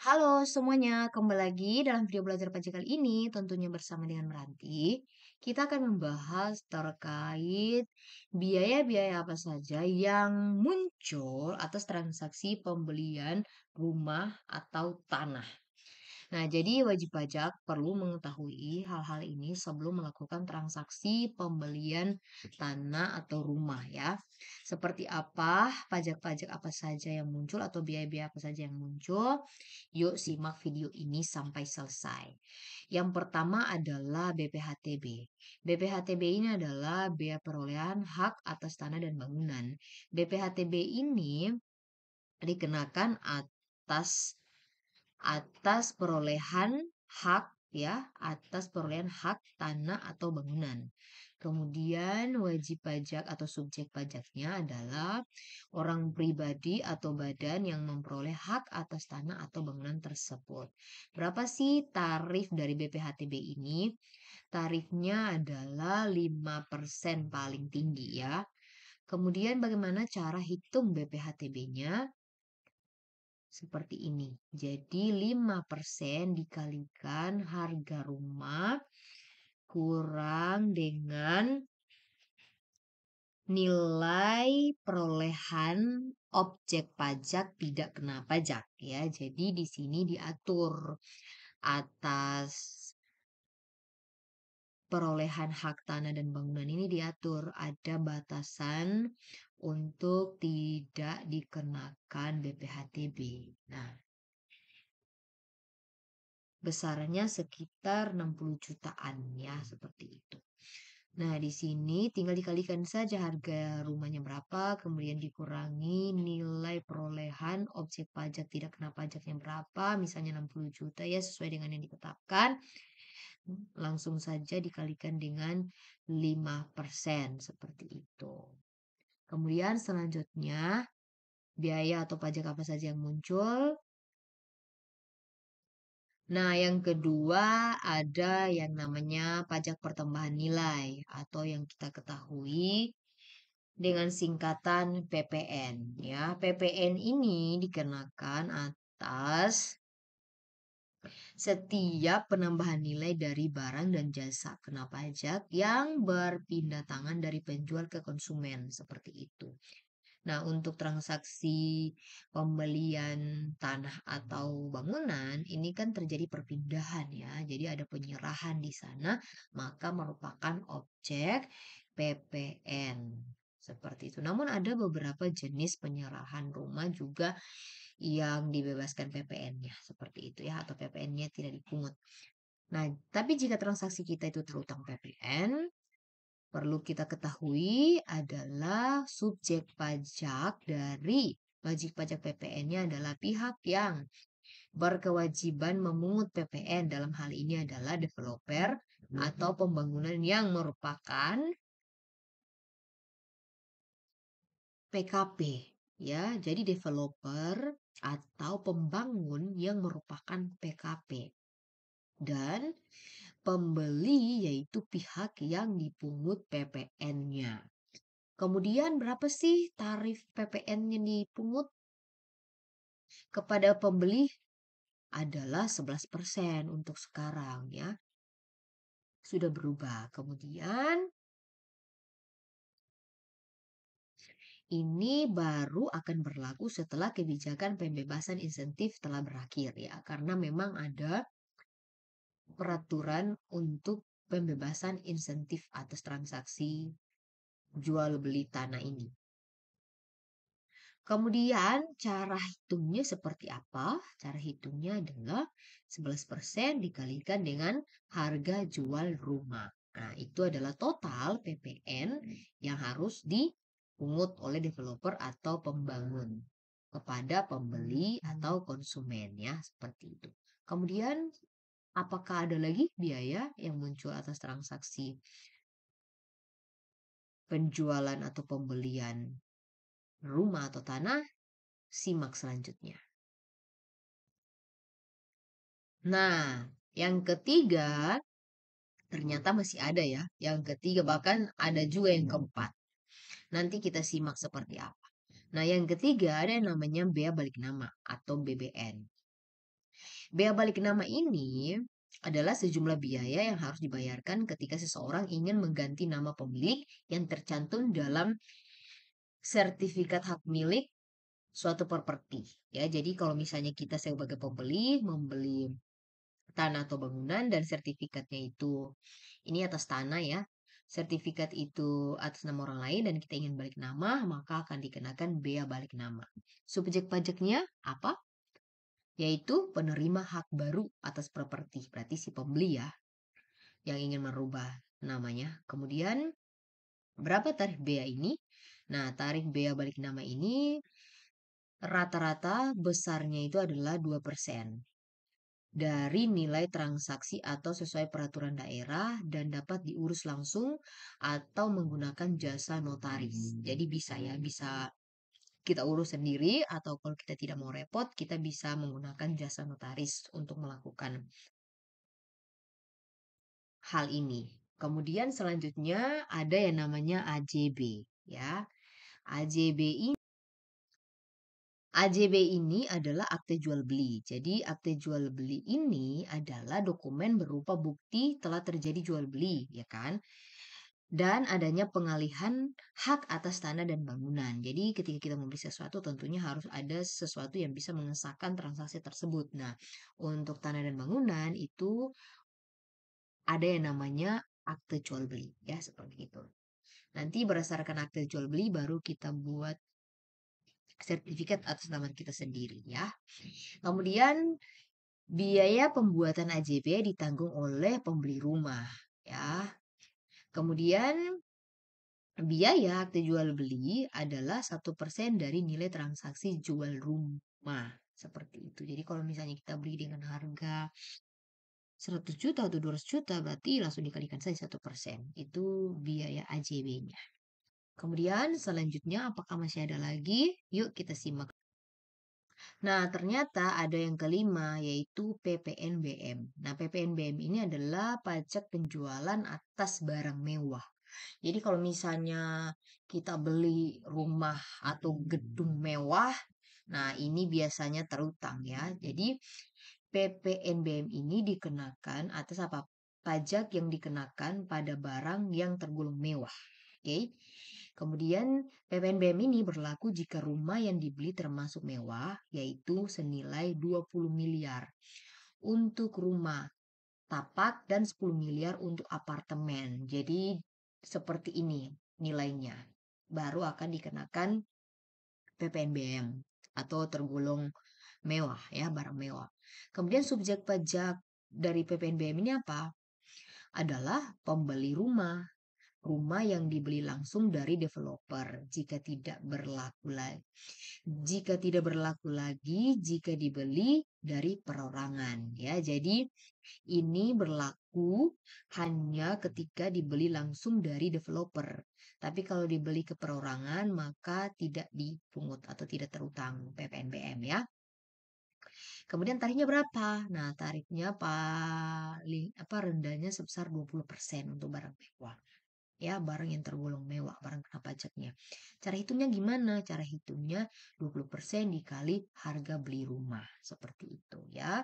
Halo semuanya, kembali lagi dalam video belajar pajak kali ini, tentunya bersama dengan Meranti. Kita akan membahas terkait biaya-biaya apa saja yang muncul atas transaksi pembelian rumah atau tanah. Nah, jadi wajib pajak perlu mengetahui hal-hal ini sebelum melakukan transaksi pembelian tanah atau rumah ya. Seperti apa pajak-pajak apa saja yang muncul atau biaya-biaya apa saja yang muncul. Yuk simak video ini sampai selesai. Yang pertama adalah BPHTB. BPHTB ini adalah biaya perolehan hak atas tanah dan bangunan. BPHTB ini dikenakan atas atas perolehan hak ya, atas perolehan hak tanah atau bangunan. Kemudian wajib pajak atau subjek pajaknya adalah orang pribadi atau badan yang memperoleh hak atas tanah atau bangunan tersebut. Berapa sih tarif dari BPHTB ini? Tarifnya adalah 5% paling tinggi ya. Kemudian bagaimana cara hitung BPHTB-nya? Seperti ini. Jadi 5% dikalikan harga rumah kurang dengan nilai perolehan objek pajak tidak kena pajak ya. Jadi di sini diatur atas perolehan hak tanah dan bangunan ini diatur ada batasan untuk tidak dikenakan BPHTB. Nah, besarnya sekitar 60 jutaan ya, seperti itu. Nah, di sini tinggal dikalikan saja harga rumahnya berapa, kemudian dikurangi nilai perolehan objek pajak tidak kena pajaknya berapa, misalnya 60 juta ya, sesuai dengan yang ditetapkan. Langsung saja dikalikan dengan 5%, seperti itu. Kemudian selanjutnya, biaya atau pajak apa saja yang muncul. Nah, yang kedua ada yang namanya pajak pertambahan nilai atau yang kita ketahui dengan singkatan PPN ya. PPN ini dikenakan atas setiap penambahan nilai dari barang dan jasa kena pajak yang berpindah tangan dari penjual ke konsumen seperti itu. Nah, untuk transaksi pembelian tanah atau bangunan, ini kan terjadi perpindahan ya. Jadi ada penyerahan di sana, maka merupakan objek PPN. Seperti itu. Namun ada beberapa jenis penyerahan rumah juga yang dibebaskan PPN-nya. Seperti itu ya, atau PPN-nya tidak dipungut. Nah, tapi jika transaksi kita itu terutang PPN, perlu kita ketahui adalah subjek pajak dari wajib pajak PPN-nya adalah pihak yang berkewajiban memungut PPN. Dalam hal ini adalah developer atau pembangunan yang merupakan PKP ya. Jadi developer atau pembangun yang merupakan PKP. Dan pembeli yaitu pihak yang dipungut PPN-nya. Kemudian berapa sih tarif PPN yang dipungut kepada pembeli? Adalah 11% untuk sekarang ya. Sudah berubah. Kemudian ini baru akan berlaku setelah kebijakan pembebasan insentif telah berakhir ya. Karena memang ada peraturan untuk pembebasan insentif atas transaksi jual beli tanah ini. Kemudian cara hitungnya seperti apa? Cara hitungnya adalah 11% dikalikan dengan harga jual rumah. Nah, itu adalah total PPN yang harus dipungut oleh developer atau pembangun kepada pembeli atau konsumen ya, seperti itu. Kemudian apakah ada lagi biaya yang muncul atas transaksi penjualan atau pembelian rumah atau tanah? Simak selanjutnya. Nah, yang ketiga ternyata masih ada ya. Yang ketiga bahkan ada juga yang keempat. Nanti kita simak seperti apa. Nah, yang ketiga ada yang namanya bea balik nama atau BBN. Bea balik nama ini adalah sejumlah biaya yang harus dibayarkan ketika seseorang ingin mengganti nama pemilik yang tercantum dalam sertifikat hak milik suatu properti. Ya, jadi kalau misalnya kita sebagai pembeli membeli tanah atau bangunan dan sertifikatnya itu ini atas tanah ya. Sertifikat itu atas nama orang lain dan kita ingin balik nama, maka akan dikenakan bea balik nama. Subjek pajaknya apa? Yaitu penerima hak baru atas properti. Berarti si pembeli ya yang ingin merubah namanya. Kemudian berapa tarif bea ini? Nah, tarif bea balik nama ini rata-rata besarnya itu adalah 2% dari nilai transaksi atau sesuai peraturan daerah dan dapat diurus langsung atau menggunakan jasa notaris. Jadi bisa ya, bisa kita urus sendiri atau kalau kita tidak mau repot, kita bisa menggunakan jasa notaris untuk melakukan hal ini. Kemudian selanjutnya ada yang namanya AJB ya. AJB AJB ini adalah akte jual beli. Jadi akte jual beli ini adalah dokumen berupa bukti telah terjadi jual beli, ya kan? Dan adanya pengalihan hak atas tanah dan bangunan. Jadi ketika kita membeli sesuatu tentunya harus ada sesuatu yang bisa mengesahkan transaksi tersebut. Nah, untuk tanah dan bangunan itu ada yang namanya akte jual beli, ya seperti itu. Nanti berdasarkan akte jual beli baru kita buat sertifikat atas nama kita sendiri ya. Kemudian biaya pembuatan AJB ditanggung oleh pembeli rumah ya. Kemudian biaya akte jual beli adalah 1% dari nilai transaksi jual rumah. Seperti itu. Jadi kalau misalnya kita beli dengan harga 100 juta atau 200 juta berarti langsung dikalikan saja 1%. Itu biaya AJB-nya. Kemudian selanjutnya apakah masih ada lagi? Yuk kita simak. Nah, ternyata ada yang kelima yaitu PPNBM. Nah, PPNBM ini adalah pajak penjualan atas barang mewah. Jadi kalau misalnya kita beli rumah atau gedung mewah, nah ini biasanya terutang ya. Jadi PPNBM ini dikenakan atas apa? Pajak yang dikenakan pada barang yang tergolong mewah. Oke. Kemudian PPNBM ini berlaku jika rumah yang dibeli termasuk mewah, yaitu senilai 20 miliar untuk rumah tapak dan 10 miliar untuk apartemen. Jadi seperti ini nilainya. Baru akan dikenakan PPNBM atau tergolong mewah ya, barang mewah. Kemudian subjek pajak dari PPNBM ini apa? Adalah pembeli rumah. Rumah yang dibeli langsung dari developer jika tidak berlaku lagi. Jika tidak berlaku lagi jika dibeli dari perorangan ya. Jadi ini berlaku hanya ketika dibeli langsung dari developer. Tapi kalau dibeli ke perorangan maka tidak dipungut atau tidak terutang PPNBM ya. Kemudian tarifnya berapa? Nah, tarifnya paling rendahnya sebesar 20% untuk barang mewah. Ya, barang yang tergolong mewah, barang kena pajaknya. Cara hitungnya gimana? Cara hitungnya 20% dikali harga beli rumah. Seperti itu ya.